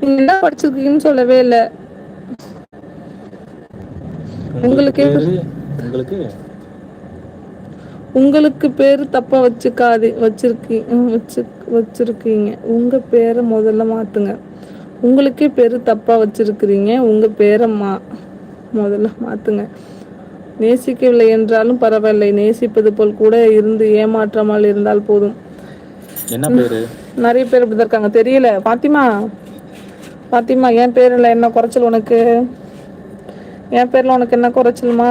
நீங்க என்ன படிச்சிருக்கீங்கன்னு சொல்லவே இல்ல. உங்களுக்கு உங்களுக்கே பேரு உங்களுக்கு உங்களுக்கு பேரு தப்பா வச்சிருக்கீங்க. உங்க பேரை முதல்ல மாத்துங்க. உங்களுக்கே பேரு தப்பா வச்சிருக்கிறீங்க. உங்க பேரை முதல்ல மாத்துங்க. நேசிக்கவில்லை என்றாலும் பரவாயில்லை. நேசிப்பது போல் கூட இருந்து ஏமாற்றாமல் இருந்தால் போதும். என்ன பேரு? நிறைய பேர் இப்படிதான் இருக்காங்க. தெரியல. பாத்திமா, பாத்திமா, என் பேருல என்ன குறைச்சல் உனக்கு? என் பேர்ல உனக்கு என்ன குறைச்சல்மா?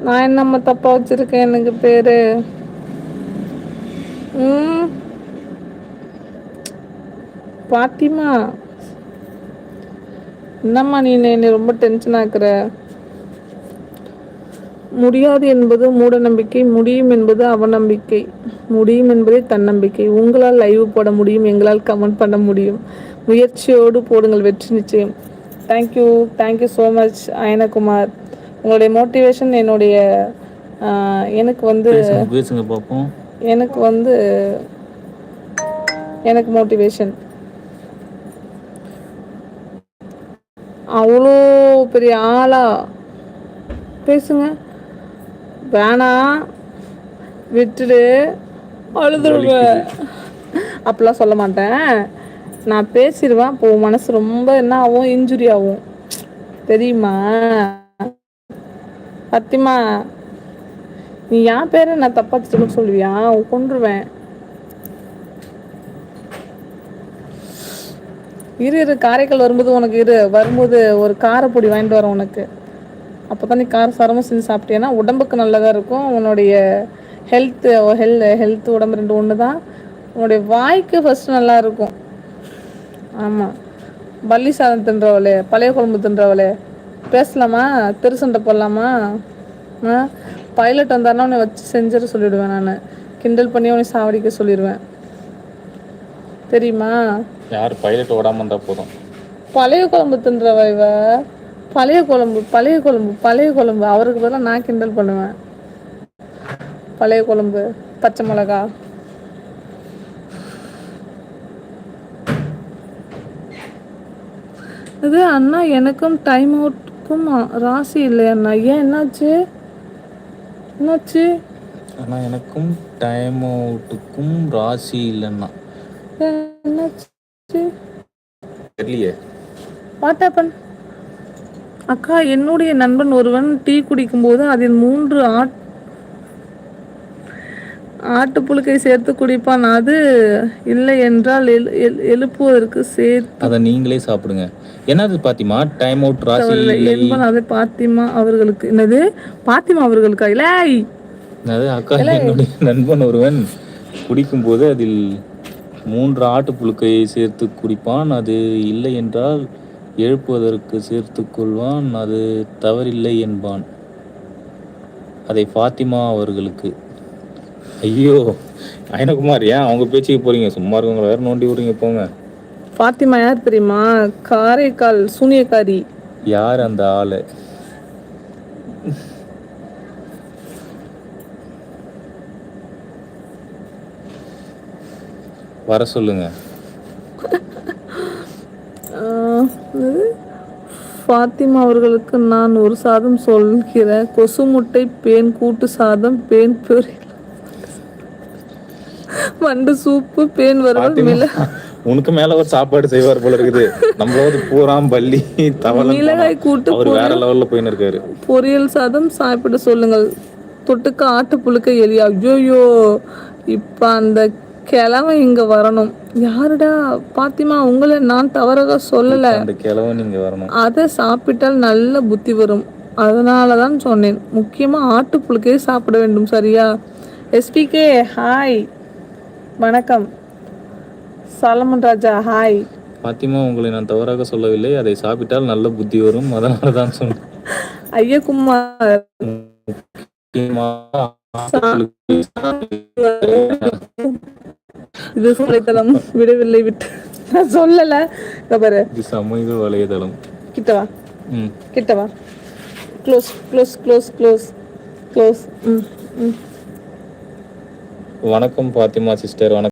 நான் என்னம்மா தப்பா வச்சிருக்கேன் எனக்கு பேரு? பாத்திமா, என்னம்மா நீ என்னை ரொம்ப டென்ஷன் ஆக்குற. முடியாது என்பது மூட நம்பிக்கை. முடியும் என்பது அவநம்பிக்கை. முடியும் என்பதே தன்னம்பிக்கை. உங்களால் லைவ் போட முடியும், எங்களால் கமெண்ட் பண்ண முடியும். முயற்சியோடு போடுங்கள், வெற்றி நிச்சயம். Thank you, thank you so much Ayanakumar. உங்களுடைய மோட்டிவேஷன் என்னுடைய எனக்கு வந்து பேசுங்க பேசுங்க பார்ப்போம். எனக்கு மோட்டிவேஷன். அவ்வளோ பெரிய ஆளா? பேசுங்க. வேணா, விட்டுடு, அழுதுருவேன். வலிக்குது. அப்படிலாம் சொல்ல மாட்டேன். நான் பேசிடுவேன். அப்போ மனசு ரொம்ப என்ன ஆகும், இன்ஜுரி ஆகும், தெரியுமா? சத்தியமா நீ என் பேரை நான் தப்பா சொல்லுவியா? கொன்றுவேன். இரு காரைக்கால் வரும்போது ஒரு காரப்பொடி வாங்கிட்டு வரேன் உனக்கு. அப்போதான் நீ கார சாரமாக செஞ்சு சாப்பிட்டேன்னா உடம்புக்கு நல்லதாக இருக்கும். உன்னுடைய ஹெல்த் உடம்பு ரெண்டு ஒன்று தான். உன்னுடைய வாய்க்கு ஃபஸ்ட்டு நல்லா இருக்கும். ஆமாம், பல்லி சாதம் தின்றவளே, பழைய குழம்பு தின்றவளே, பேசலாமா? திருசண்டை போடலாமா? பைலட் வந்தாருன்னா உன்னை வச்சு செஞ்சிட சொல்லிவிடுவேன். நான் கிண்டல் பண்ணி உன்னை சாவடிக்க சொல்லிடுவேன், தெரியுமா? யார் பைலட் ஓடாமல் இருந்தால் போதும். பழைய குழம்பு தின்றவ இவ. பழைய குழம்பு அவருக்கு பதிலாக நான் கிண்டல் பண்ணுவேன். பழைய குழம்பு, பச்சை மிளகா. இது அண்ணா எனக்கும் டைம் அவுட்டுக்கும் ராசி இல்லை அண்ணா. ஏன், என்னாச்சு? அண்ணா எனக்கும் டைம் அவுட்டுக்கும் ராசி இல்லைன்னா என்னாச்சு? தெரியலையே. What happen? அக்கா, என்னுடைய நண்பன் ஒருவன் டீ குடிக்கும்போது அதில் 3 ஆட்டுப்புழுக்கை சேர்த்து குடிப்பான். அது இல்லை என்றால் எழுப்புவதற்கு சேர்த்து. அதை நீங்களே சாப்பிடுங்க. என்னது பாத்திமா, டைம் அவுட் ராசி என்பன். அதை பாத்திமா அவர்களுக்கு. என்னது பாத்திமா அவர்களுக்கா? இல்லை, அக்கா, என்னுடைய நண்பன் ஒருவன் குடிக்கும்போது அதில் 3 ஆட்டுப்புழுக்கையை சேர்த்து குடிப்பான். அது இல்லை என்றால் எழுப்புவதற்கு சேர்த்து கொள்வான். அது தவறில்லை என்பான். அதை ஃபாத்திமா அவர்களுக்கு. ஐயோ அயனகுமார், ஏன் அவங்க பேச்சுக்கு போறீங்க? சும்மா இருக்கவங்க வேற நோண்டி விடுறீங்க, போங்க. ஃபாத்திமா யார் தெரியுமா? காரைக்கால் சூனியக்காரி. யார் அந்த ஆளு? வர சொல்லுங்க. ஃபாத்திமா அவர்களுக்கு நான் ஒரு சாதம் சொல்கிறேன். கொசு முட்டை, பேன் கூட்டு சாதம், பேன் பொரியல், வண்டு சூப்பு, பேன் வறுவல், உனக்கு மேல ஒரு சாப்பாடு செய்வார் போல இருக்குது. நம்மளாவது பூராம் பள்ளி தவளை, மிளகாய் கூட்டு, அவர் வேற லெவல்ல போயின்னு இருக்காரு. பொரியல் சாதம் சாப்பிட சொல்லுங்கள். தொட்டுக்க ஆட்டு புழுக்க எலி. ஐயோயோ, இப்ப அந்த கிழமை இங்க வரணும். யாருடா? பாத்திமா, உங்களை நான் தவறாக சொல்லல. அந்த கிழமை நீங்க வரணும். அதை சாப்பிட்டால் நல்ல புத்தி வரும், அதனாலதான் சொன்னேன். முக்கியமா ஆட்டு புழுக்கையை சாப்பிட வேண்டும், சரியா? எஸ்பிகே ஹாய், வணக்கம். சாலமன் ராஜா ஹாய். பாத்திமா, உங்களை நான் தவறாக சொல்லவில்லை. அதை சாப்பிட்டால் நல்ல புத்தி வரும், அதனால தான் சொன்னேன். ஐயக்குமார், இது வலைத்தளம் விடவில்லை விட்டு நான் சொல்லல. பாரு, இது சமூக வலைதளம். கிட்டவா, கிட்டவா. Close close close close close. வணக்கம் பாத்திமா சிஸ்டர். வணக்கம்.